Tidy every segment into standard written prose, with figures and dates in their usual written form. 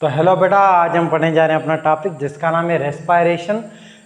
तो हेलो बेटा, आज हम पढ़ने जा रहे हैं अपना टॉपिक जिसका नाम है रेस्पायरेशन।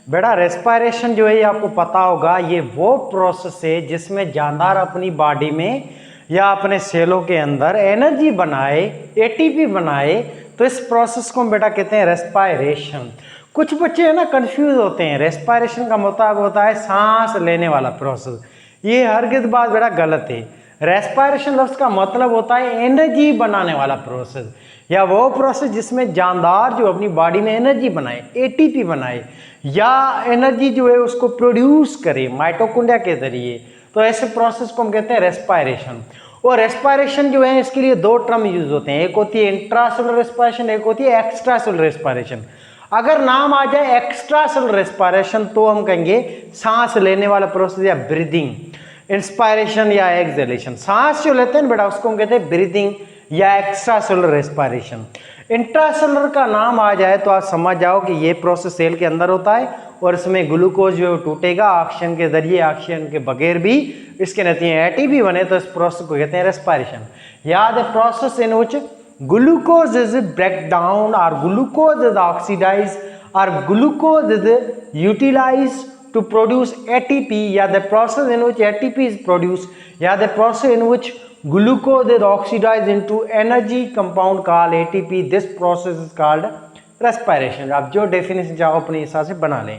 बेटा रेस्पायरेशन जो है ये आपको पता होगा, ये वो प्रोसेस है जिसमें जानदार अपनी बॉडी में या अपने सेलों के अंदर एनर्जी बनाए, एटीपी बनाए। तो इस प्रोसेस को हम बेटा कहते हैं रेस्पायरेशन। कुछ बच्चे है ना कंफ्यूज होते हैं, रेस्पायरेशन का मतलब होता है सांस लेने वाला प्रोसेस। ये हरगिज़ बात बेटा गलत है। रेस्पायरेशन लफ्ज़ का मतलब होता है एनर्जी बनाने वाला प्रोसेस, या वो प्रोसेस जिसमें जानदार जो अपनी बॉडी में एनर्जी बनाए, एटीपी बनाए, या एनर्जी जो है उसको प्रोड्यूस करे माइटोकॉन्ड्रिया के जरिए। तो ऐसे प्रोसेस को हम कहते हैं रेस्पायरेशन। और रेस्पायरेशन जो है इसके लिए दो टर्म यूज होते हैं, एक होती है इंट्रासेलुलर रेस्पायरेशन, एक होती है एक्स्ट्रासेलुलर रेस्पायरेशन। अगर नाम आ जाए एक्स्ट्रासेलुलर रेस्पायरेशन तो हम कहेंगे सांस लेने वाला प्रोसेस या ब्रीदिंग, इंस्पायरेशन या एक्सहेलेशन। सांस जो लेते हैं बेटा उसको हम कहते हैं ब्रीदिंग या एक्स्ट्रासेलुलर रेस्पायरेशन। इंट्रासेलुलर का नाम आ जाए तो आप समझ जाओ कि ये प्रोसेस सेल के अंदर होता है और इसमें ग्लूकोज जो टूटेगा ऑक्सीजन के जरिए, ऑक्सीजन के बगैर भी इसके नतीजे एटीपी बने, तो इस प्रोसेस को कहते हैं रेस्पायरेशन। याद है process in which glucose is break down or glucose is oxidized or glucose is utilized to produce ATP, या the process in which ATP is produced, या the process in which glucose is oxidized into energy compound called ATP. This process is called respiration. आप जो definition चाहो अपने हिसाब से बना लें।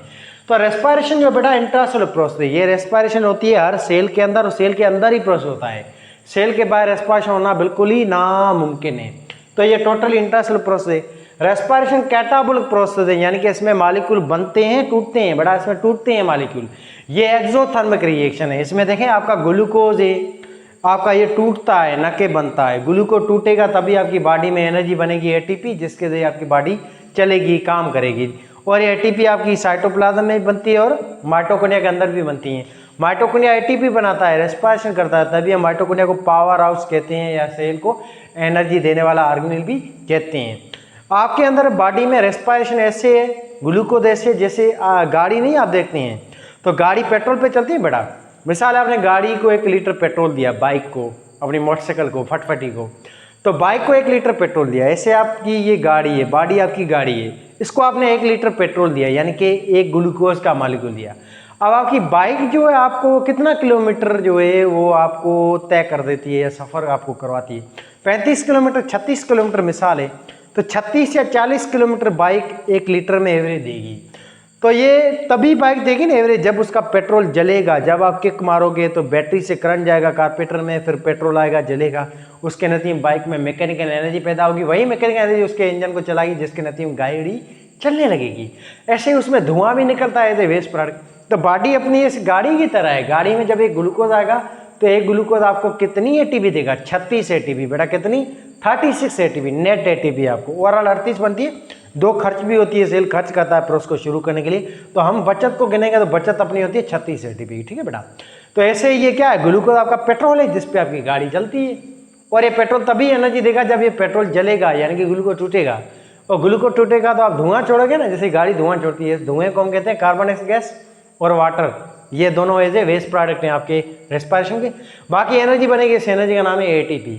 तो रेस्पायरेशन जो बेटा इंट्रासेलुलर प्रोसेस है, ये रेस्पायरेशन होती है हर सेल के अंदर, और सेल के अंदर ही प्रोसेस होता है। सेल के बाहर रेस्पायरेशन होना बिल्कुल ही नामुमकिन है। तो ये टोटल इंट्रासेलुलर प्रोसेस है। रेस्पायरेशन कैटाबोलिक प्रोसेस है, यानी कि इसमें मॉलिक्यूल बनते हैं टूटते हैं, बड़ा इसमें टूटते हैं मॉलिक्यूल। ये एक्सोथर्मिक रिएक्शन है। इसमें देखें आपका ग्लूकोज है, आपका ये टूटता है न कि बनता है। ग्लूकोज टूटेगा तभी आपकी बॉडी में एनर्जी बनेगी एटीपी, जिसके जरिए आपकी बॉडी चलेगी, काम करेगी। और ये एटीपी आपकी साइटोप्लाज्म में बनती है और माइटोकॉन्ड्रिया के अंदर भी बनती है। माइटोकॉन्ड्रिया एटीपी बनाता है, रेस्पायरेशन करता है, तभी हम माइटोकॉन्ड्रिया को पावर हाउस कहते हैं या सेल को एनर्जी देने वाला ऑर्गेनेल भी कहते हैं। आपके अंदर बॉडी में रेस्पायरेशन ऐसे है, ग्लूकोज ऐसे जैसे गाड़ी नहीं आप देखते हैं तो गाड़ी पेट्रोल पे चलती है बेटा। मिसाल आपने गाड़ी को 1 लीटर पेट्रोल दिया, बाइक को, अपनी मोटरसाइकिल को, फटफटी को, तो बाइक को 1 लीटर पेट्रोल दिया। ऐसे आपकी ये गाड़ी है, बॉडी आपकी गाड़ी है, इसको आपने 1 लीटर पेट्रोल दिया, यानी कि 1 ग्लूकोज का मॉलिक्यूल दिया। अब आपकी बाइक जो है आपको कितना किलोमीटर जो है वो आपको तय कर देती है या सफ़र आपको करवाती है, 35 किलोमीटर, 36 किलोमीटर मिसाल है, तो 36 या 40 किलोमीटर बाइक 1 लीटर में एवरेज देगी। तो ये तभी बाइक देगी ना एवरेज जब उसका पेट्रोल जलेगा। जब आप किक मारोगे तो बैटरी से करंट जाएगा कार्पेटर में, फिर पेट्रोल आएगा, जलेगा, उसके नतीजे बाइक में मैकेनिकल एनर्जी पैदा होगी, वही मैकेनिकल एनर्जी उसके इंजन को चलाएगी, जिसके नतीजे गाड़ी चलने लगेगी। ऐसे ही उसमें धुआं भी निकलता है एज ए वेस्ट प्रोडक्ट। तो बॉडी अपनी इस गाड़ी की तरह है। गाड़ी में जब एक ग्लूकोज आएगा तो एक ग्लूकोज आपको कितनी एटीपी देगा? 36 एटीपी बेटा। कितनी? 36 एटीपी नेट एटीपी आपको। ओवरऑल 38 बनती है। 2 खर्च भी होती है, सेल खर्च करता है प्रोसेस को शुरू करने के लिए, तो हम बचत को गिनेंगे तो बचत अपनी होती है 36 एटीपी। ठीक है बेटा। तो ऐसे ये क्या है, ग्लूकोज आपका पेट्रोल है जिस पे आपकी गाड़ी चलती है, और ये पेट्रोल तभी एनर्जी देगा जब ये पेट्रोल जलेगा, यानी कि ग्लूकोज टूटेगा। और ग्लूकोज टूटेगा तो आप धुआं छोड़ोगे ना, जैसे गाड़ी धुआं छोड़ती है, धुएं को हम कहते हैं कार्बन डाइऑक्साइड गैस और वाटर। ये दोनों एज ए वेस्ट प्रोडक्ट हैं आपके रेस्पायरेशन के। बाकी एनर्जी बनेगी, इस एनर्जी का नाम है एटीपी।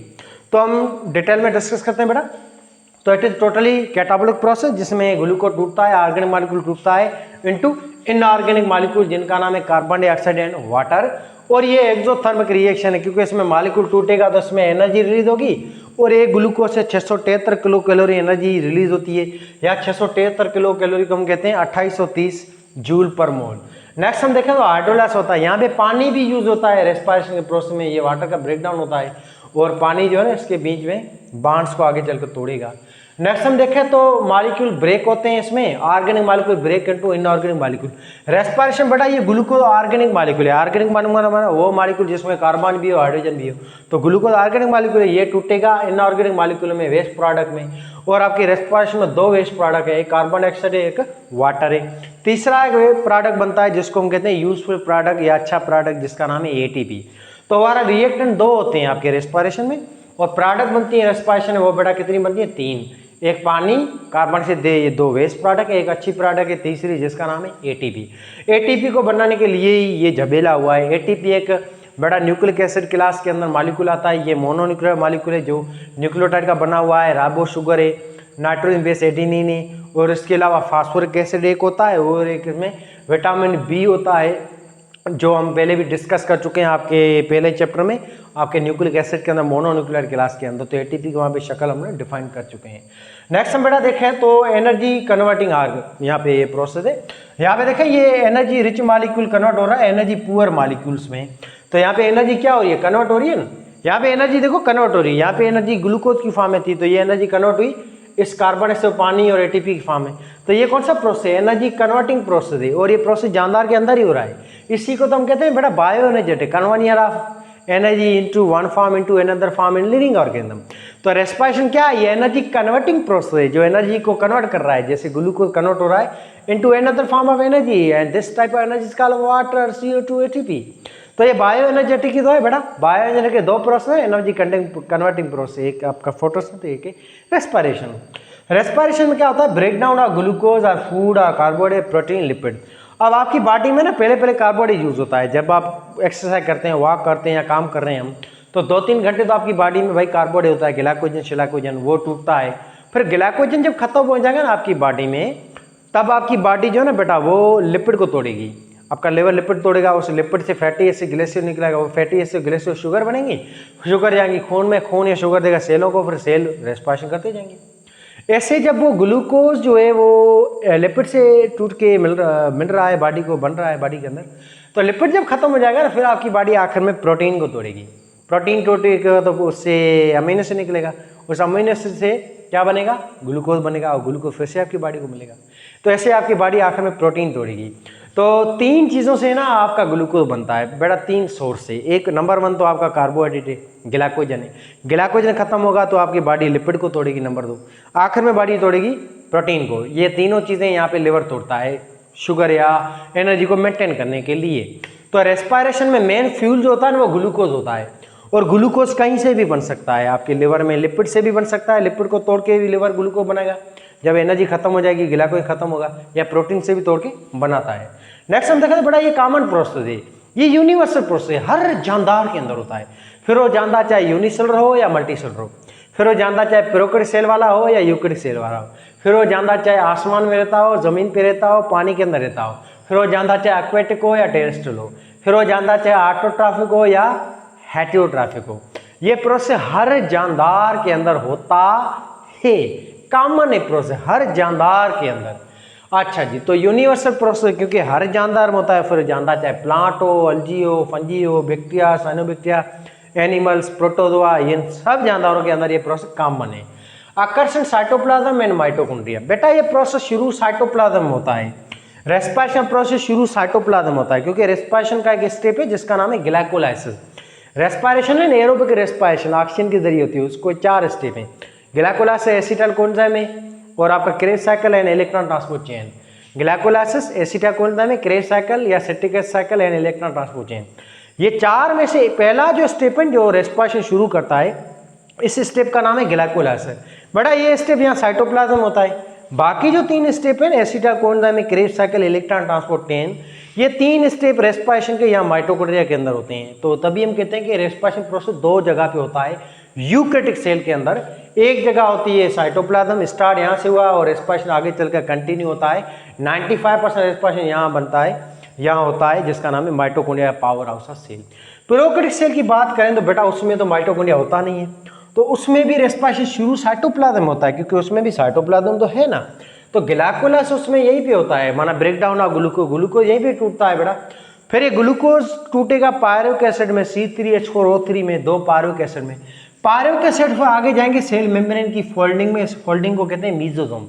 तो हम डिटेल में डिस्कस करते हैं बेटा। तो it is totally catabolic process जिसमें ग्लूकोज टूटता है, ऑर्गेनिक मॉलिक्यूल टूटता है इनटू इनऑर्गेनिक मॉलिक्यूल जिनका नाम है कार्बन डाइऑक्साइड एंड वाटर। और ये एक्सोथर्मिक रिएक्शन है क्योंकि इसमें मॉलिक्यूल टूटेगा तो इसमें एनर्जी रिलीज होगी, और एक ग्लूकोज से 673 किलो कैलोरी एनर्जी रिलीज होती है, या 673 किलो कैलोरी को हम कहते हैं 2830 जूल पर मोल। नेक्स्ट हम देखें तो हाइड्रोलाइस होता है। यहाँ पे पानी भी यूज होता है रेस्पायरेशन के प्रोसेस में। ये वाटर का ब्रेकडाउन होता है और पानी जो है ना इसके बीच में बॉन्ड्स को आगे चलकर तोड़ेगा। नेक्स्ट हम देखें तो मॉलिक्यूल ब्रेक होते हैं इसमें, organic molecule break into inorganic molecule. Respiration बेटा ये ग्लूकोज ऑर्गेनिक मॉलिक्यूल है। ऑर्गेनिक मॉलिक्यूल वो मॉलिक्यूल जिसमें कार्बन भी हो, हाइड्रोजन भी हो। तो ग्लूकोज ऑर्गेनिक मॉलिक्यूल है, ये टूटेगा इनऑर्गेनिक मॉलिक्यूल में, वेस्ट प्रोडक्ट में। और आपकी रेस्पायरेशन में 2 वेस्ट प्रोडक्ट है, एक कार्बन डाइऑक्साइड है, एक वाटर है। तीसरा एक प्रोडक्ट बनता है जिसको हम कहते हैं यूजफुल प्रोडक्ट या अच्छा प्रोडक्ट, जिसका नाम है एटीपी। तो हमारा रिएक्टेंट 2 होते हैं आपके रेस्पायरेशन में, और प्रोडक्ट बनती है रेस्पायरेशन में वो बेटा कितनी बनती है? 3। एक पानी, कार्बन से दे, ये 2 वेस्ट प्रोडक्ट है, एक अच्छी प्रोडक्ट है तीसरी जिसका नाम है एटीपी। एटीपी को बनाने के लिए ये झबेला हुआ है। एटीपी एक बड़ा न्यूक्लिक एसिड क्लास के अंदर मॉलिक्यूल आता है। ये मोनोन्यूक्लियर मॉलिक्यूल है जो न्यूक्लियोटाइड का बना हुआ है, राइबो शुगर है। नाइट्रोजन बेस एडिनिन है, और इसके अलावा फास्फोरिक एसिड एक होता है, और एक इसमें विटामिन बी होता है, जो हम पहले भी डिस्कस कर चुके हैं आपके पहले चैप्टर में, आपके न्यूक्लिक एसिड के अंदर मोनोन्यूक्लियर क्लास के अंदर। तो एटीपी की वहाँ पे शक्ल हमने डिफाइन कर चुके हैं। नेक्स्ट हम बेटा देखें तो एनर्जी कन्वर्टिंग आर्ग, यहाँ पे ये प्रोसेस है। यहाँ पे देखें ये एनर्जी रिच मॉलिक्यूल कन्वर्ट हो रहा है एनर्जी पुअर मॉलिक्यूल्स में। तो यहाँ पे एनर्जी क्या हो रही है, कन्वर्ट हो रही है ना। यहाँ पे एनर्जी देखो कन्वर्ट हो रही है, यहाँ पे एनर्जी ग्लूकोज की फॉर्म में थी, तो ये एनर्जी कन्वर्ट हुई इस कार्बन से पानी और एटीपी की फॉर्म में। तो ये कौन सा प्रोसेस है, एनर्जी कन्वर्टिंग प्रोसेस है, और ये प्रोसेस जानदार के अंदर ही हो रहा है। इसी को तो हम कहते हैं बेटा bio energetic, conversion of energy into one form into another form in living organism. तो रेस्पिरेशन क्या है, ये एनर्जी कन्वर्टिंग प्रोसेस है, जो एनर्जी को कन्वर्ट कर रहा है, जैसे ग्लूकोज कन्वर्ट हो रहा है into another form of energy, and this type of energy is called water, CO2, ATP। तो ये बायो एनर्जेटिक ही तो है बेटा, बायो एनर्जेटिक के दो प्रोसेस है, एनर्जी कन्वर्टिंग प्रोसेस, एक आपका फोटोसिंथेसिस, एक है रेस्पिरेशन। रेस्पिरेशन में क्या होता है, ब्रेक डाउन ऑफ ग्लूकोज और फूड और कार्बोहाइड्रेट, प्रोटीन, लिपिड। अब आपकी बॉडी में ना पहले कार्बोहाइड्रेट यूज होता है, जब आप एक्सरसाइज करते हैं, वॉक करते हैं या काम कर रहे हैं हम, तो 2-3 घंटे तो आपकी बॉडी में भाई कार्बोहाइड्रेट होता है, ग्लाइकोजन शिलाकोजन, वो टूटता है। फिर ग्लाइकोजन जब खत्म हो जाएगा ना आपकी बॉडी में, तब आपकी बॉडी जो है ना बेटा वो लिपिड को तोड़ेगी, आपका लिवर लिपिड तोड़ेगा, उस लिपिड से फैटी एसिड ग्लिसरीन निकलेगा, वो फैटी एसिड ग्लिसरीन शुगर बनेंगी, शुगर जाएंगी खून में, खून या शुगर देगा सेलों को, फिर सेल रेस्पिरेशन करते जाएंगे। ऐसे जब वो ग्लूकोज जो है वो लिपिड से टूट के मिल रहा है बॉडी को, बन रहा है बॉडी के अंदर, तो लिपिड जब खत्म हो जाएगा ना, फिर आपकी बॉडी आखिर में प्रोटीन को तोड़ेगी। प्रोटीन तोड़ेगा तो उससे अमीनो एसिड निकलेगा, उस अमीनो एसिड से क्या बनेगा, ग्लूकोज बनेगा, और ग्लूकोज फिर से आपकी बॉडी को मिलेगा। तो ऐसे आपकी बॉडी आखिर में प्रोटीन तोड़ेगी। तो 3 चीज़ों से ना आपका ग्लूकोज बनता है बेटा, 3 सोर्स से। एक नंबर 1 तो आपका कार्बोहाइड्रेट है, ग्लाइकोजन है, ग्लाइकोजन खत्म होगा तो आपकी बॉडी लिपिड को तोड़ेगी। नंबर 2 आखिर में बॉडी तोड़ेगी प्रोटीन को। ये तीनों चीज़ें यहाँ पे लिवर तोड़ता है शुगर या एनर्जी को मेंटेन करने के लिए। तो रेस्पिरेशन में मेन फ्यूल जो होता है ना वो ग्लूकोज होता है, और ग्लूकोज कहीं से भी बन सकता है, आपके लिवर में लिपिड से भी बन सकता है, लिपिड को तोड़ के भी लिवर ग्लूकोज बनाएगा, जब एनर्जी खत्म हो जाएगी ग्लाइकोजन खत्म होगा, या प्रोटीन से भी तोड़ के बनाता है। नेक्स्ट हम देखते हैं बड़ा, ये कॉमन प्रोसेस है, ये यूनिवर्सल प्रोसेस है, हर जानदार के अंदर होता है। फिर वो जानदार चाहे यूनिसेलुलर हो या मल्टीसेलुलर हो, फिर वो जानदार चाहे प्रोकैरियोटिक सेल वाला हो या यूकैरियोटिक सेल वाला हो, फिर वो जानदार चाहे आसमान में रहता हो, जमीन पे रहता हो, पानी के अंदर रहता हो, फिर वो जानदार चाहे एक्वेटिक हो या टेरेस्ट्रियल हो, फिर वो जानदार चाहे ऑटोट्रॉफिक हो या हेटेरोट्रॉफिक हो। ये प्रोसेस हर जानदार के अंदर होता है, कॉमन है प्रोसेस हर जानदार के अंदर। अच्छा जी, तो यूनिवर्सल प्रोसेस क्योंकि हर जानदार में होता है, फिर जानदार चाहे प्लांट हो, अल्जी हो, फंजी हो, बैक्टीरिया, साइनोबैक्टीरिया, एनिमल्स, प्रोटोजोआ, इन सब जानदारों के अंदर ये प्रोसेस कॉमन है। आकर्षण साइटोप्लाज्म एंड माइटोकॉन्ड्रिया, बेटा ये प्रोसेस शुरू साइटोप्लाज्म होता है, रेस्पिरेशन प्रोसेस शुरू साइटोप्लाज्म होता है, क्योंकि रेस्पिरेशन का एक स्टेप है जिसका नाम है ग्लाइकोलाइसिस। रेस्पिरेशन है एरोबिक रेस्पिरेशन, ऑक्सीजन के जरिए होती है, उसको 4 स्टेप है, ग्लाइकोलाइसिस, एसिटाइल कोएंजाइम है, और आपका Krebs cycle and electron transport chain. Glycolysis, acetyl coenzyme है, क्रेब्स साइकिल या citric acid cycle and electron transport chain. ये 4 में से पहला जो स्टेप है जो रेस्पिरेशन शुरू करता है, इस स्टेप का नाम है ग्लाइकोलाइसिस। बड़ा ये स्टेप यहाँ साइटोप्लाज्म होता है। बाकी जो 3 स्टेप है, acetyl coenzyme, Krebs cycle, electron transport chain, ये 3 स्टेप रेस्पिरेशन के यहाँ माइटोकॉन्ड्रिया के अंदर होते हैं। तो तभी हम कहते हैं कि रेस्पिरेशन प्रोसेस 2 जगह पे होता है यूकैरियोटिक सेल के अंदर। एक जगह होती है साइटोप्लाज्म, स्टार्ट यहाँ से हुआ और रेस्पिरेशन आगे चलकर कंटिन्यू होता है। 95% रेस्पिरेशन यहाँ बनता है, यहाँ होता है, जिसका नाम है mitochondria, power house of cell. Prokaryotic cell की बात करें तो बेटा उसमें तो माइटोकॉन्ड्रिया होता नहीं है, तो उसमें भी रेस्पिरेशन शुरू साइटोप्लाज्म होता है, क्योंकि उसमें भी साइटोप्लाज्म तो है ना। तो ग्लाइकोलाइसिस उसमें यहीं पे होता है, माना ब्रेक डाउन ऑफ ग्लूकोज यहीं पे टूटता है बेटा। फिर ये ग्लूकोज टूटेगा पायरुविक एसिड में, C3H4O3 में, 2 पायरुविक एसिड में। पायरुविक एसिड पर आगे जाएंगे सेल मेम्ब्रेन की फोल्डिंग में, इस फोल्डिंग को कहते हैं मीजोसोम।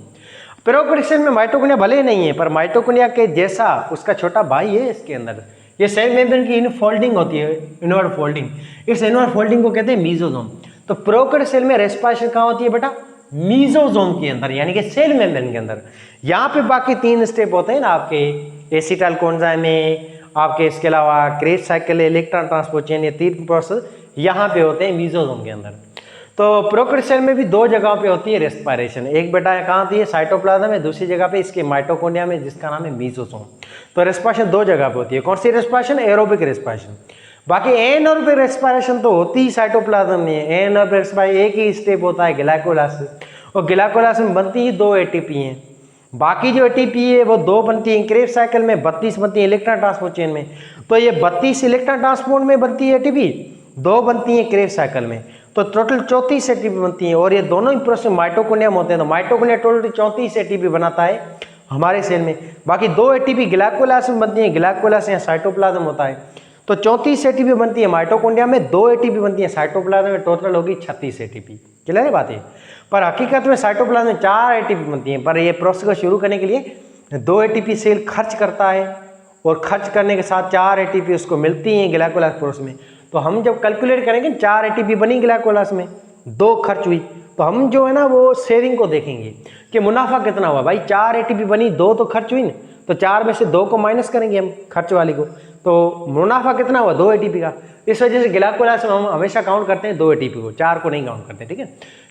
प्रोकैरियोटिक सेल में माइटोकॉन्ड्रिया भले ही नहीं है, पर माइटोकॉन्ड्रिया के जैसा उसका छोटा भाई है इसके अंदर। ये सेल मेम्ब्रेन की इनफोल्डिंग होती है, इनवर्ड फोल्डिंग, इस इनवर्ड फोल्डिंग को कहते हैं मीजोसोम। तो प्रोकैरियोटिक सेल में रेस्पिरेशन कहाँ होती है बेटा, मीजोसोम के अंदर, यानी कि सेल मेम्ब्रेन के अंदर। यहाँ पे बाकी 3 स्टेप होते हैं ना आपके, एसिटाइल कोएंजाइम में आपके, इसके अलावा Krebs cycle, electron transport chain, ये 3 प्रोसेस यहाँ पे होते हैं मीजोसोम के अंदर। तो प्रोकैरियोटिक सेल में भी 2 जगह पे होती है रेस्पिरेशन, एक बेटा कहाँ होती है साइटोप्लाज्म में, दूसरी जगह पे इसके माइटोकॉन्ड्रिया में, जिसका नाम है मीजोसोम। तो रेस्पिरेशन 2 जगह पे होती है। कौन सी रेस्पिरेशन, एरोबिक रेस्पिरेशन। बाकी एनारोबिक रेस्पिरेशन तो होती ही साइटोप्लाज्म में है। एनारोबिक रेस्पिरेशन एक ही स्टेप होता है ग्लाइकोलाइसिस, और ग्लाइकोलाइसिस में बनती ही 2 एटीपी हैं। बाकी जो एटीपी है वो 2 बनती है क्रेब्स साइकिल में, 32 बनती है इलेक्ट्रॉन ट्रांसपोर्ट चेन में। तो ये 32 इलेक्ट्रॉन ट्रांसपोर्ट में बनती है एटीपी, 2 बनती है क्रेब्स साइकिल में, तो टोटल 34 एटीपी बनती है। और ये दोनों ही प्रोसेस माइटोकॉन्ड्रिया में होते हैं, तो माइटोकॉन्ड्रिया टोटल 34 एटीपी बनाता है हमारे सेल में। बाकी 2 एटीपी ग्लाइकोलाइसिस में बनती है, ग्लाइकोलाइसिस या साइटोप्लाज्म होता है। तो 34 एटीपी बनती है माइटोकॉन्ड्रिया में, 2 एटीपी बनती है साइटोप्लाज्म में, टोटल होगी 36 एटीपी। क्लियर है बात है। पर हकीकत में साइटोप्लाज्म में 4 एटीपी बनती है, पर ये प्रोसेस को शुरू करने के लिए 2 एटीपी सेल खर्च करता है, और खर्च करने के साथ 4 एटीपी उसको मिलती हैं ग्लाइकोलाइसिस प्रोसेस में। तो हम जब कैलकुलेट करेंगे 4 एटीपी बनी ग्लाइकोलाइसिस में, 2 खर्च हुई, तो हम जो है ना वो शेयरिंग को देखेंगे कि मुनाफा कितना हुआ। भाई 4 एटीपी बनी, 2 तो खर्च हुई ना, तो 4 में से 2 को माइनस करेंगे हम खर्च वाली को, तो मुनाफा कितना हुआ 2 एटीपी का। इस वजह से ग्लाइकोलाइसिस में हम हमेशा काउंट करते हैं 2 एटीपी को, 4 को नहीं काउंट करते। ठीक है,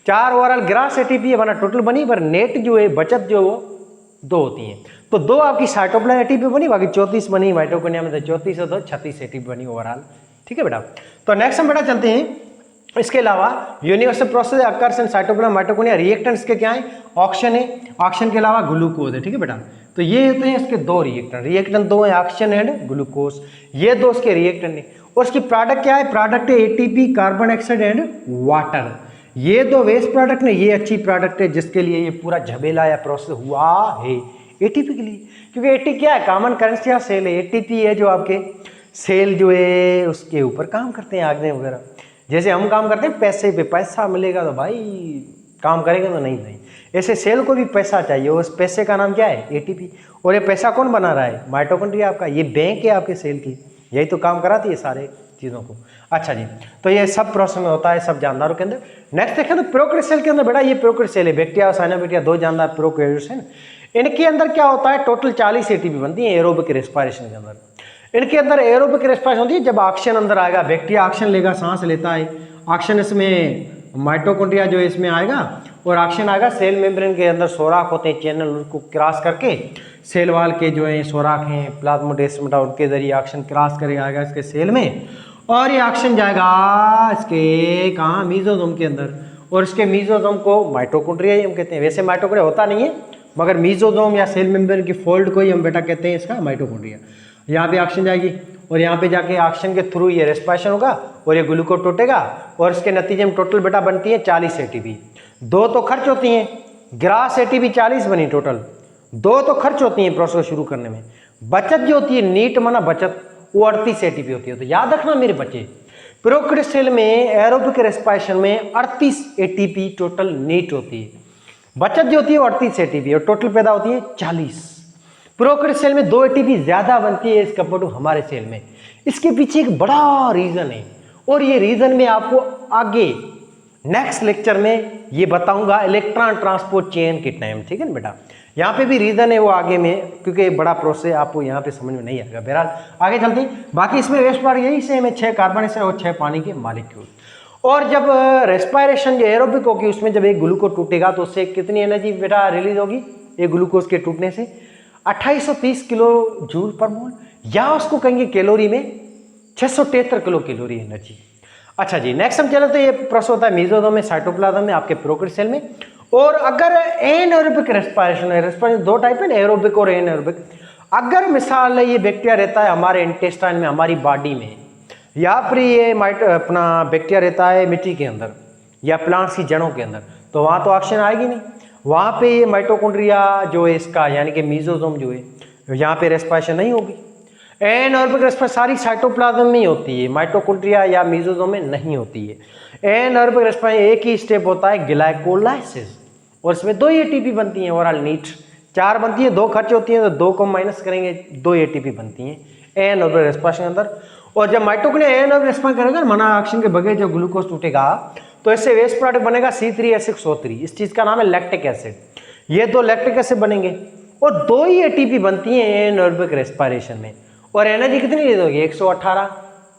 4 ओवरऑल ग्रास एटीपी है बना टोटल बनी, पर नेट जो है बचत जो वो 2 होती है। तो 2 आपकी साइटोप्लाज्म एटीपी बनी, बाकी 34 बनी माइटोकॉन्ड्रिया में, तो 34 से 2 36 एटीपी बनी ओवरऑल। ठीक है बेटा। तो नेक्स्ट हम बेटा चलते हैं, इसके अलावा universal process occurs in cytoplasm mitochondria. Reactants के क्या है, ऑक्सीजन है, ऑक्सीजन के अलावा ग्लूकोज है। ठीक है बेटा। तो ये होते हैं इसके 2 रिएक्टेंट, रिएक्टेंट 2 है ऑक्सीजन एंड ग्लूकोज, ये 2 इसके रिएक्टेंट है। और इसकी प्रोडक्ट क्या है, प्रोडक्ट है ATP, carbon dioxide and water. ये 2 वेस्ट प्रोडक्ट ने, ये अच्छी प्रोडक्ट है जिसके लिए ये पूरा झमेला या प्रोसेस हुआ है एटीपी के लिए, क्योंकि एटीपी क्या है, कॉमन करेंसी या सेल है। एटीपी है जो आपके सेल जो है उसके ऊपर काम करते हैं, आगे वगैरह जैसे हम काम करते हैं पैसे पे, पैसा मिलेगा तो भाई काम करेंगे, तो नहीं। ऐसे सेल को भी पैसा चाहिए, उस पैसे का नाम क्या है एटीपी। और ये पैसा कौन बना रहा है, माइटोकॉन्ड्रिया आपका, ये बैंक है आपके सेल की, यही तो काम कराती है सारे चीज़ों को। अच्छा जी, तो ये सब प्रोसेस में होता है सब जानदारों के अंदर। नेक्स्ट देखें तो प्रोकैरियोट सेल के अंदर बेटा, ये प्रोकैरियोट सेल है, बैक्टीरिया और साइनोबैक्टीरिया 2 जानदार प्रोकैरियोट्स हैं। इनके अंदर क्या होता है, टोटल 40 एटीपी बनती है एरोबिक रेस्पिरेशन के अंदर। इनके अंदर एरोबिक रेस्पिरेशन होती है जब ऑक्सीजन अंदर आएगा, बैक्टीरिया ऑक्सीजन लेगा, सांस लेता है, ऑक्सीजन इसमें माइटोकॉन्ड्रिया जो है इसमें आएगा, और ऑक्सीजन आएगा सेल मेम्ब्रेन के अंदर, सोराख होते हैं चैनल, उनको क्रॉस करके सेल वाल के जो है सोराख हैं प्लाज्मोडेस्माटा, उनके जरिए ऑक्सीजन क्रॉस करे आएगा इसके सेल में, और ये ऑक्सीजन जाएगा इसके कहाँ, मीजोसोम के अंदर, और इसके मीजोसोम को माइटोकॉन्ड्रिया ही हम कहते हैं। वैसे माइटोकॉन्ड्रिया होता नहीं है, मगर मीजोसोम या सेल मेम्ब्रेन की फोल्ड को ही हम बेटा कहते हैं इसका माइटोकॉन्ड्रिया। यहाँ पे ऑक्सीजन जाएगी, और यहाँ पे जाके ऑक्सीजन के थ्रू ये रेस्पिरेशन होगा, और ये ग्लूकोज टूटेगा, और इसके नतीजे में टोटल बेटा बनती है 40 एटीपी। 2 तो खर्च होती हैं, ग्रास एटीपी 40 बनी टोटल, 2 तो खर्च होती हैं प्रोसेस शुरू करने में। बचत जो होती है, नीट माना बचत, वो 38 एटीपी होती है। तो याद रखना मेरे बच्चे, प्रोकैरियोट सेल में एरोबिक रेस्पिरेशन में 38 एटीपी टोटल नीट होती है, बचत जो होती है 38 एटीपी, और टोटल पैदा होती है 40। प्रोकैरियोट सेल में 2 एटीपी ज्यादा बनती है इस कंपेयर टू हमारे सेल में। इसके पीछे एक बड़ा रीजन है, और ये रीजन में आपको आगे नेक्स्ट लेक्चर में ये बताऊंगा इलेक्ट्रॉन ट्रांसपोर्ट चेन के टाइम। ठीक है ना बेटा, यहाँ पे भी रीजन है वो आगे में, क्योंकि बड़ा प्रोसेस आपको यहाँ पे समझ में नहीं आएगा। बहरहाल आगे चलते हैं, बाकी इसमें वेस्ट प्रोडक्ट यही सेम है, 6 कार्बन डाइऑक्साइड और 6 पानी के मॉलिक्यूल। और जब रेस्पिरेशन जो एरोबिक होगी उसमें जब एक ग्लूकोज टूटेगा तो उससे कितनी एनर्जी बेटा रिलीज होगी, एक ग्लूकोज के टूटने से 2830 किलो जूल पर मोल, या उसको कहेंगे कैलोरी में 673 किलो कैलोरी एनर्जी। अच्छा जी, नेक्स्ट हम चले तो ये प्रोसेस होता है मीजोसोम में, साइटोप्लाज्म में, आपके प्रोकैरियोट सेल में। और अगर एनाएरोबिक रेस्पिरेशन 2 टाइप है, एरोबिक और एनाएरोबिक। अगर मिसाल ये बैक्टीरिया रहता है हमारे इंटेस्टाइन में, हमारी बॉडी में, या फिर ये अपना बैक्टीरिया रहता है मिट्टी के अंदर या प्लांट्स की जड़ों के अंदर, तो वहाँ तो ऑक्सीजन आएगी नहीं, वहाँ पे ये माइटोकॉन्ड्रिया जो है इसका यानी कि मीजोसोम जो है यहाँ पे रेस्पिरेशन नहीं होगी। एनाएरोबिक रेस्पिरेशन सारी साइटोप्लाज्म में ही होती है, माइटोकॉन्ड्रिया या मीजोसोम में नहीं होती है। एनाएरोबिक रेस्पिरेशन एक ही स्टेप होता है ग्लाइकोलाइसिस, और इसमें 2 एटीपी बनती हैं ओवरऑल नीट, 4 बनती है, 2 खर्च होती हैं, तो 2 को माइनस करेंगे, 2 एटीपी बनती हैं एनाएरोबिक रेस्पिरेशन के अंदर। और जब माइटोकॉन्ड्रिया एनाएरोबिक रेस्पिरेशन करेगा, माना ऑक्सीजन के बगैर जब ग्लूकोज टूटेगा तो इससे वेस्ट प्रोडक्ट बनेगा C3H6O3, इस चीज का नाम है लैक्टिक एसिड। ये 2 लैक्टिक एसिड बनेंगे, और 2 ही एटीपी बनती हैं एनाएरोबिक रेस्पिरेशन में। और एनर्जी कितनी रिलीज होगी, 118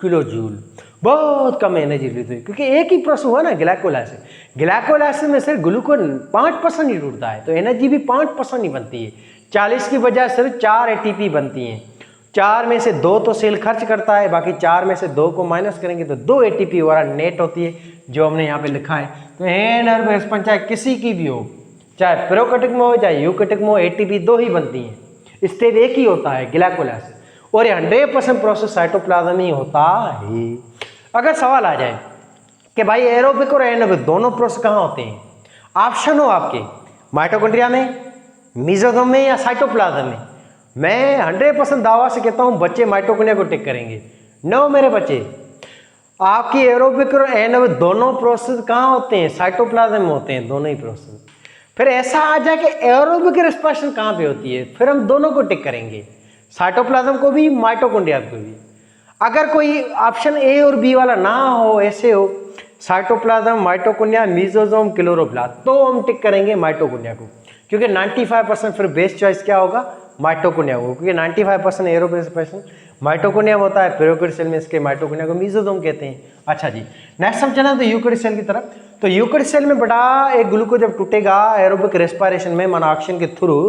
किलो जूल, बहुत कम एनर्जी रिलीज हुई, क्योंकि एक ही प्रोसेस हुआ ना ग्लाइकोलाइसिस। ग्लाइकोलाइसिस में सिर्फ ग्लूकोज 5% ही टूटता है, तो एनर्जी भी 5% ही बनती है। 40 की बजाय सिर्फ 4 एटीपी बनती हैं, 4 में से 2 तो सेल खर्च करता है, बाकी 4 में से 2 को माइनस करेंगे तो 2 एटीपी वाला नेट होती है, जो हमने यहाँ पे लिखा है तो एनारोबिक रेस्पॉन्स चाहे किसी की भी हो, चाहे प्रोकैरियोटिक में हो चाहे यूकैरियोटिक में हो, एटीपी दो ही बनती हैं, स्टेज एक ही होता है ग्लाइकोलाइसिस, और ये 100% प्रोसेस साइटोप्लाज्म ही होता है। अगर सवाल आ जाए कि भाई एरोबिक और एनारोबिक दोनों प्रोसेस कहाँ होते हैं, ऑप्शन हो आपके माइटोकॉन्ड्रिया में, मेसोसोम में या साइटोप्लाज्म में, मैं 100% दावा से कहता हूँ बच्चे माइटोकॉन्ड्रिया को टिक करेंगे। नो मेरे बच्चे, आपकी एरोबिक और एनारोबिक दोनों प्रोसेस कहाँ होते हैं, साइटोप्लाज्म में होते हैं, दोनों ही प्रोसेस। फिर ऐसा आ जाए कि एरोबिक रेस्पिरेशन कहाँ पे होती है, फिर हम दोनों को टिक करेंगे, साइटोप्लाज्म को भी माइटोकॉन्ड्रिया को भी। अगर कोई ऑप्शन ए और बी वाला ना हो, ऐसे हो साइटोप्लाज्म, माइटोकॉन्ड्रिया, मेसोसोम, क्लोरोप्लास्ट, तो हम टिक करेंगे माइटोकॉन्ड्रिया को, क्योंकि 95% फिर बेस्ट चॉइस क्या होगा, माइटोकॉन्ड्रिया को, क्योंकि 95% एरोबिक रेस्पिरेशन माइटोकॉन्ड्रिया में होता है, प्रोकैरियोटिक सेल में इसके माइटोकॉन्ड्रिया को मेसोसोम कहते हैं। अच्छा जी, नेक्स्ट हम चलें तो यूकैरियोटिक सेल की तरफ। तो यूकैरियोटिक सेल में बेटा एक ग्लूकोज जब टूटेगा एरोबिक रेस्पिरेशन में मोनोऑक्सीजन के थ्रू,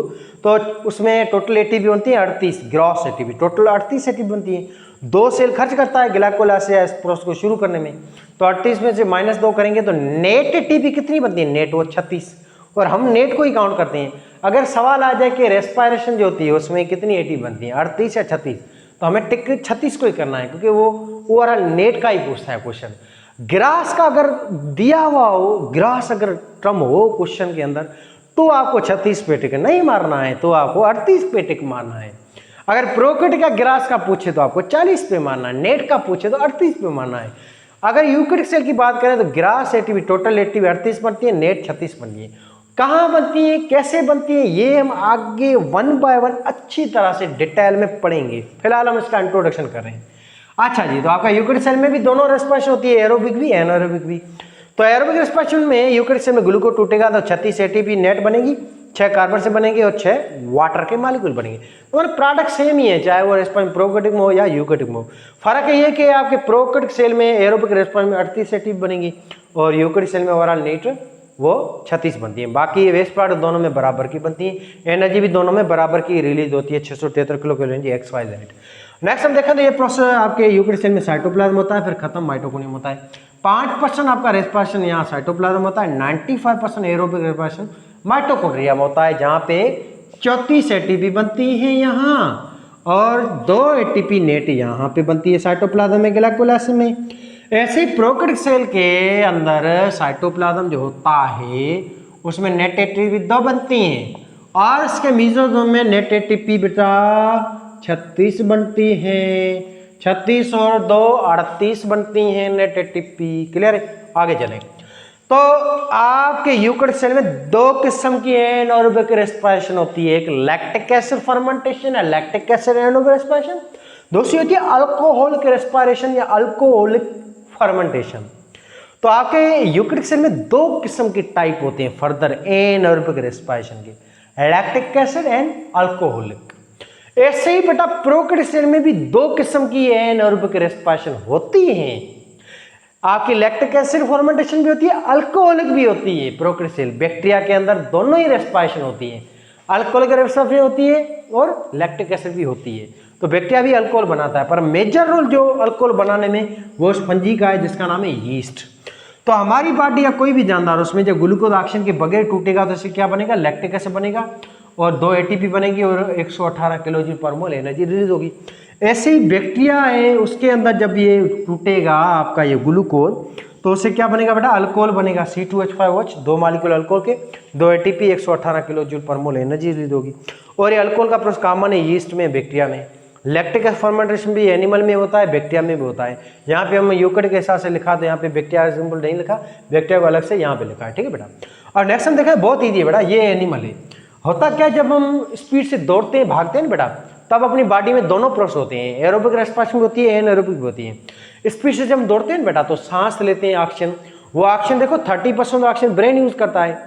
तो उसमें टोटल एटीपी बनती है 38, ग्रॉस एटीपी टोटल 38 एटीपी बनती है। 2 सेल खर्च करता है ग्लाइकोलाइसिस इस प्रोसेस को शुरू करने में, तो 38 में से -2 करेंगे तो नेट एटीपी कितनी बनती है, नेट वो 36, और हम नेट को ही काउंट करते हैं। अगर सवाल आ जाए कि रेस्पिरेशन जो होती है उसमें कितनी एटीपी बनती है, 38 या 36, तो हमें टिक 36 को ही करना है, क्योंकि वो ओवरऑल नेट का ही पूछता है क्वेश्चन। ग्रास का अगर दिया हुआ हो, ग्रास अगर टर्म हो क्वेश्चन के अंदर, तो आपको 36 पे टिक नहीं मारना है, तो आपको 38 पे टिक मारना है। अगर प्रोकैरियोटिक का ग्रास का पूछे तो आपको 40 पे मारना है, नेट का पूछे तो 38 पे मारना है। अगर यूकैरियोटिक सेल की बात करें तो ग्रास एटीपी टोटल एटीपी 38 बनती है, नेट 36 बनती है। कहाँ बनती है, कैसे बनती है, ये हम आगे 1 बाय 1 अच्छी तरह से डिटेल में पढ़ेंगे, फिलहाल हम इसका इंट्रोडक्शन कर रहे हैं। अच्छा जी, तो आपका यूकैरियोटिक सेल में भी दोनों रेस्पिरेशन होती है, एरोबिक भी एनारोबिक भी। तो एरोबिक रेस्पिरेशन में यूकैरियोटिक सेल में ग्लूकोज टूटेगा तो 36 एटीपी नेट बनेगी, 6 कार्बन से बनेंगे और 6 वाटर के मॉलिक्यूल बनेंगे। तो प्रोडक्ट सेम ही है, चाहे वो रेस्पिरेशन प्रोकैरियोटिक में हो या यूकैरियोटिक में हो। फर्क ये है कि आपके प्रोकैरियोटिक सेल में एरोबिक रेस्पिरेशन में 38 एटीपी बनेगी और यूकैरियोटिक सेल में ओवरऑल नेट वो 36 बनती है। बाकी वेस्ट प्रोडक्ट दोनों में बराबर की बनती है, एनर्जी भी दोनों में बराबर की रिलीज होती है, 673 किलो कैलोरी XYZ। नेक्स्ट हम देखें तो ये प्रोसेस आपके यूकैरियोटिक सेल में साइटोप्लाज्म होता है, फिर खत्म माइटोकॉन्ड्रिया होता है। 5% आपका रेस्पिरेशन यहाँ साइटोप्लाज्म होता है, 95% एरोबिक रेस्पिरेशन माइटोकॉन्ड्रिया में होता है, जहाँ पे 34 एटीपी बनती है यहाँ और 2 एटीपी नेट यहाँ पे बनती है साइटोप्लाज्म में, ग्लाइकोलाइसिस में। ऐसे ही प्रोकैरियोटिक सेल के अंदर साइटोप्लाज्म जो होता है उसमें नेट एटीपी 2 बनती हैं और इसके मेसोसोम में नेट एटीपी बेटा 36 बनती है, 36 और 2 38 बनती हैं नेट एटीपी। क्लियर है, आगे चलें। तो आपके यूकैरियोटिक सेल में 2 किस्म की एनारोबिक रेस्पिरेशन होती है, एक लैक्टिक एसिड फर्मेंटेशन है, लैक्टिक एसिड एनारोबिक रेस्पिरेशन, दूसरी होती है अल्कोहलिक रेस्पिरेशन या अल्कोहलिक फर्मेंटेशन। तो आपके यूकैरियोटिक सेल में 2 किस्म की टाइप होते हैं फर्दर एनारोबिक रेस्पिरेशन के, लैक्टिक एसिड एंड अल्कोहलिक। ऐसे ही बेटा प्रोकैरियोटिक सेल में भी 2 किस्म की एनारोबिक रेस्पिरेशन होती हैं, आपकी लैक्टिक एसिड फर्मेंटेशन भी होती है, अल्कोहलिक भी होती है। प्रोकैरियोटिक सेल बैक्टीरिया के अंदर दोनों ही रेस्पिरेशन होती है, अल्कोहलिक रेस्पिरेशन होती है और लैक्टिक एसिड भी होती है। तो बैक्टीरिया भी अल्कोहल बनाता है, पर मेजर रोल जो अल्कोहल बनाने में वो स्पंजी का है, जिसका नाम है यीस्ट। तो हमारी बॉडी या कोई भी जानदार उसमें जब ग्लूकोज ऑक्सीजन के बगैर टूटेगा तो इससे क्या बनेगा, लैक्टिक एसिड बनेगा और 2 एटीपी बनेगी और 118 किलोजूल पर मोल एनर्जी रिलीज होगी। ऐसे ही बैक्टीरिया है, उसके अंदर जब ये टूटेगा आपका ये ग्लूकोज तो उससे क्या बनेगा बेटा, अल्कोहल बनेगा, C2H5OH, 2 मॉलिक्यूल अल्कोहल के, 2 एटीपी, 118 किलोजूल पर मोल एनर्जी रिलीज होगी। और ये अल्कोहल का प्रोसेस कॉमन है यीस्ट में, बैक्टीरिया में। लैक्टिक एसिड फर्मेंटेशन भी एनिमल में होता है, बैक्टीरिया में भी होता है। यहाँ पे हम यूकैरियोटिक के हिसाब से लिखा, तो यहाँ पे बैक्टीरिया सिंबल नहीं लिखा, बैक्टीरिया को अलग से यहाँ पे लिखा है, ठीक है बेटा। और नेक्स्ट हम देखा बहुत ईजी है बेटा, ये एनिमल है। होता क्या, जब हम स्पीड से दौड़ते हैं, भागते हैं बेटा, तब अपनी बॉडी में दोनों प्रोसेस होते हैं, एरोबिक रेस्पिरेशन भी होती है, एनारोबिक भी होती है। स्पीड से जब हम दौड़ते हैं बेटा तो सांस लेते हैं ऑक्सीजन, वो ऑक्सीजन देखो 30% ऑक्सीजन ब्रेन यूज करता है।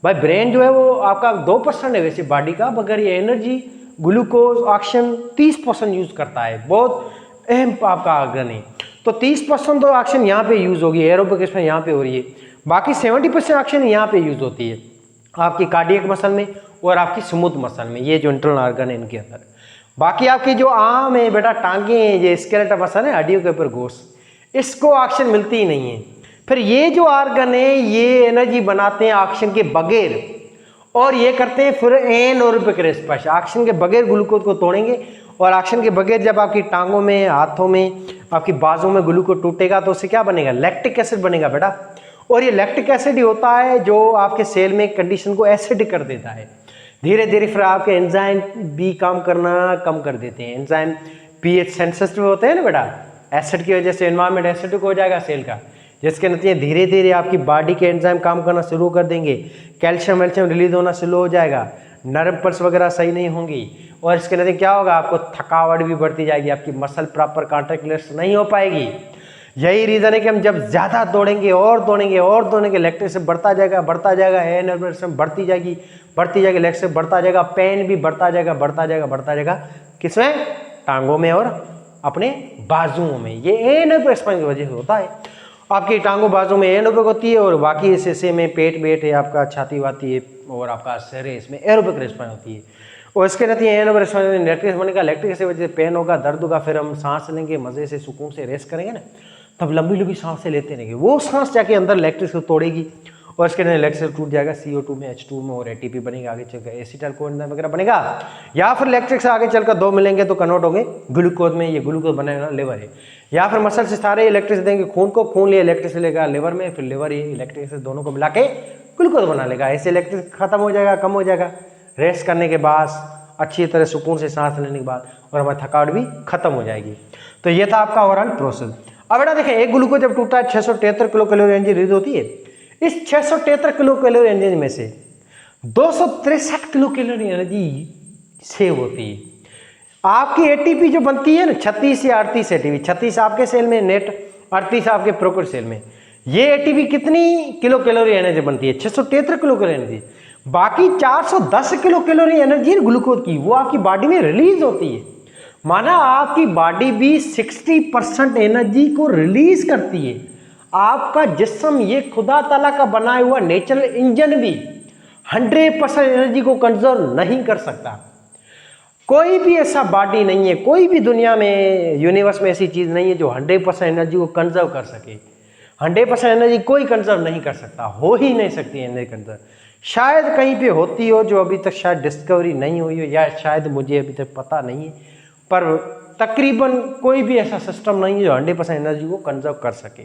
भाई ब्रेन जो है वो आपका 2% है वैसे बॉडी का, मगर ये एनर्जी ग्लूकोज ऑक्सीजन 30% यूज करता है, बहुत अहम आपका आर्गन है। तो 30% तो ऑक्सीजन यहाँ पे यूज होगी, एरोबिक इसमें यहाँ पे हो रही है, बाकी 70% ऑक्सीजन यहाँ पे यूज होती है आपकी कार्डियक मसल में और आपकी स्मूथ मसल में, ये जो इंटरनल ऑर्गन है इनके अंदर। बाकी आपकी जो आर्म है बेटा, टांगे हैं, ये स्केलेटल मसल है, हड्डियों के ऊपर गोश्त, इसको ऑक्सीजन मिलती ही नहीं है। फिर ये जो आर्गन है ये एनर्जी बनाते हैं ऑक्सीजन के बगैर, और ये करते हैं फिर एनारोबिक रेस्पिरेशन। ऑक्सीजन के बगैर ग्लूकोज को तोड़ेंगे, और ऑक्सीजन के बगैर जब आपकी टांगों में, हाथों में, आपकी बाजू में ग्लूकोज टूटेगा तो उससे क्या बनेगा, लैक्टिक एसिड बनेगा बेटा। और ये लैक्टिक एसिड ही होता है जो आपके सेल में कंडीशन को एसिडिक कर देता है। धीरे धीरे फिर आपके एंजाइम भी काम करना कम कर देते हैं। एंजाइम पीएच सेंसिटिव होते हैं ना बेटा, एसिड की वजह से एनवायरमेंट एसिडिक हो जाएगा सेल का, जिसके नतीजे धीरे धीरे आपकी बॉडी के एंजाइम काम करना शुरू कर देंगे, कैल्शियम वेल्शियम रिलीज होना शुरू हो जाएगा, नर्व पल्स वगैरह सही नहीं होंगी, और इसके नतीजे क्या होगा, आपको थकावट भी बढ़ती जाएगी, आपकी मसल प्रॉपर कॉन्ट्रैक्ट नहीं हो पाएगी। यही रीजन है कि हम जब ज़्यादा दौड़ेंगे और दौड़ेंगे और दौड़ेंगे, लैक्टिक एसिड बढ़ता जाएगा एनर्जी बढ़ती जाएगी, लैक्टिक एसिड बढ़ता जाएगा, पेन भी बढ़ता जाएगा किसमें, टांगों में और अपने बाजुओं में। ये एनारोबिक की वजह से होता है। आपकी टांगों बाजू में एनारोबिक होती है, और बाकी इस हिस्से में पेट वेट है, आपका छाती वाती है और आपका सिर है, इसमें एरोबिक रेस्पॉन्स होती है। और इसके नतीजे एनारोबिक रेस्पॉन्स लैक्टिक बनेगा, लैक्टिक एसिड वजह से पेन होगा, दर्द होगा, फिर हम सांस लेंगे, मजे से सुकून से रेस्ट करेंगे ना, तब लंबी लंबी सांसें लेते रहेंगे, वो सांस जाके अंदर लैक्टिक को तोड़ेगी, और इसके अंदर लैक्टिक टूट जाएगा CO2 में, H2 में, और ATP बनेगा, आगे चलकर एसिटाइल कोएंजाइम वगैरह बनेगा, या फिर लैक्टिक से आगे चलकर दो मिलेंगे तो कन्वर्ट होंगे ग्लूकोज में, ये ग्लूकोज बनेगा लिवर है, या फिर मसल से सारे इलेक्ट्रिक देंगे खून को, खून लिए इलेक्ट्रिक से लेगा लिवर में, फिर लिवर ये इलेक्ट्रिक से दोनों को मिला के ग्लूकोज बना लेगा। ऐसे इलेक्ट्रिक खत्म हो जाएगा, कम हो जाएगा रेस्ट करने के बाद, अच्छी तरह सुकून से सांस लेने के बाद, और हमारी थकावट भी खत्म हो जाएगी। तो ये था आपका ओवरऑल प्रोसेस। अब बेटा देखें, एक ग्लूकोज जब टूटता है 673 किलो कैलोरी एनर्जी रिलीज होती है। इस 673 किलो कैलोरी एनर्जी में से 263 किलो कैलोरी एनर्जी सेव होती है। आपकी एटीपी जो बनती है ना 36 या 38 एटीपी, 36 आपके सेल में नेट, 38 आपके प्रोकर सेल में, ये एटीपी कितनी किलो कैलोरी एनर्जी बनती है, 673 किलो कैलोरी एनर्जी। बाकी 410 किलो कैलोरी एनर्जी ग्लूकोज की वो आपकी बॉडी में रिलीज होती है। माना आपकी बॉडी भी 60% एनर्जी को रिलीज करती है। आपका जिस्म ये खुदा ताला का बनाया हुआ नेचुरल इंजन भी 100% एनर्जी को कंजर्व नहीं कर सकता। कोई भी ऐसा बॉडी नहीं है, कोई भी दुनिया में, यूनिवर्स में ऐसी चीज नहीं है जो 100% एनर्जी को कंजर्व कर सके। 100% एनर्जी कोई कंजर्व नहीं कर सकता, हो ही नहीं सकती एनर्जी कंजर्व। शायद कहीं पे होती हो जो अभी तक शायद डिस्कवरी नहीं हुई हो, या शायद मुझे अभी तक पता नहीं है, पर तकरीबन कोई भी ऐसा सिस्टम नहीं है जो 100% एनर्जी को कंजर्व कर सके।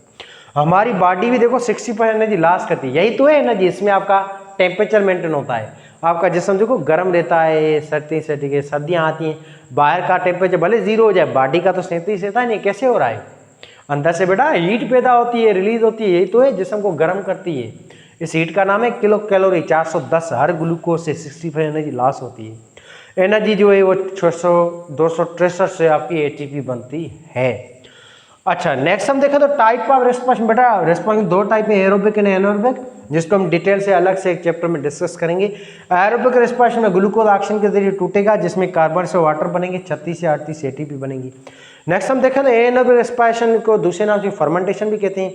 हमारी बॉडी भी देखो 60% एनर्जी लॉस करती है, यही तो है एनर्जी। इसमें आपका टेम्परेचर मेंटेन होता है, आपका जिस्म देखो गर्म रहता है, सर्दियाँ आती हैं, बाहर का टेम्परेचर भले 0 हो जाए, बॉडी का तो 37 रहता है, नहीं कैसे हो रहा है, अंदर से बेटा हीट पैदा होती है, रिलीज होती है, यही तो है जिस्म को गर्म करती है। इस हीट का नाम है किलो कैलोरी। 410 हर ग्लूकोज से 65 एनर्जी लॉस होती है। एनर्जी जो है वो 263 से आपकी एटीपी बनती है। अच्छा, नेक्स्ट हम देखें तो टाइप ऑफ रेस्पॉन्स। बेटा रेस्पॉन्स दो टाइप में, एरोबिक एंड एनारोबिक, जिसको हम डिटेल से अलग से एक चैप्टर में डिस्कस करेंगे। एरोबिक रेस्पॉन्स में ग्लूकोज ऑक्सीजन के जरिए टूटेगा, जिसमें कार्बन से वाटर बनेंगे, 36 से 38 एटीपी बनेगी। नेक्स्ट हम देखें तो एनारोबिक रेस्पिरेशन को दूसरे नाम से फर्मेंटेशन भी कहते हैं,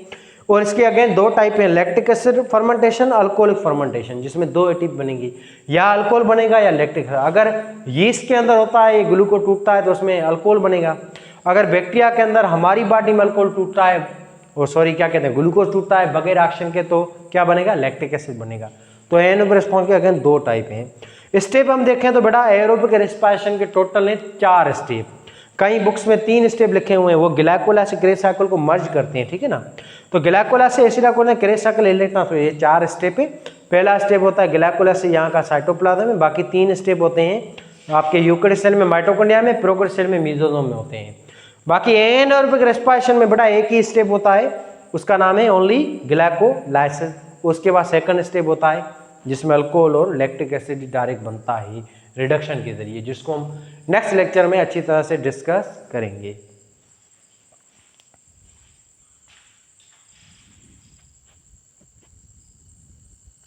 और इसके अगेन दो टाइप हैं, lactic acid fermentation, alcoholic fermentation, जिसमें 2 एटीपी बनेगी, या अल्कोहल बनेगा या लैक्टिक। अगर यीस्ट के अंदर होता है ग्लूकोज टूटता है तो उसमें अल्कोहल बनेगा। अगर बैक्टीरिया के अंदर हमारी बॉडी में अल्कोहल टूटता है, और सॉरी क्या कहते हैं, ग्लूकोज टूटता है बगैर ऑक्सीजन के, तो क्या बनेगा, लैक्टिक एसिड बनेगा। तो एनारोबिक रेस्पॉन्स के अगेन 2 टाइप हैं। स्टेप हम देखें तो बेटा एरोबिक रेस्पिरेशन के टोटल हैं 4 स्टेप। कई बुक्स में 3 स्टेप लिखे हुए हैं, वो ग्लाइकोलाइसिस से क्रेस साइकिल को मर्ज करते हैं, ठीक है ना। तो ग्लाइकोलाइसिस से एसिटाइल क्रेस साइकिल ले लेता, तो ये 4 स्टेप है। पहला स्टेप होता है ग्लाइकोलाइसिस से यहाँ का साइटोप्लाज्म में, बाकी 3 स्टेप होते हैं आपके यूकेरियोटिक सेल में, माइटोकॉन्ड्रिया में, प्रोकैरियोटिक सेल में, मेसोसोम में होते हैं। बाकी एनारोबिक रेस्पिरेशन में बेटा एक ही स्टेप होता है, उसका नाम है ओनली ग्लाइकोलाइसिस। उसके बाद सेकंड स्टेप होता है जिसमें अल्कोहल और लैक्टिक एसिड डायरेक्ट बनता है रिडक्शन के जरिए, जिसको हम नेक्स्ट लेक्चर में अच्छी तरह से डिस्कस करेंगे।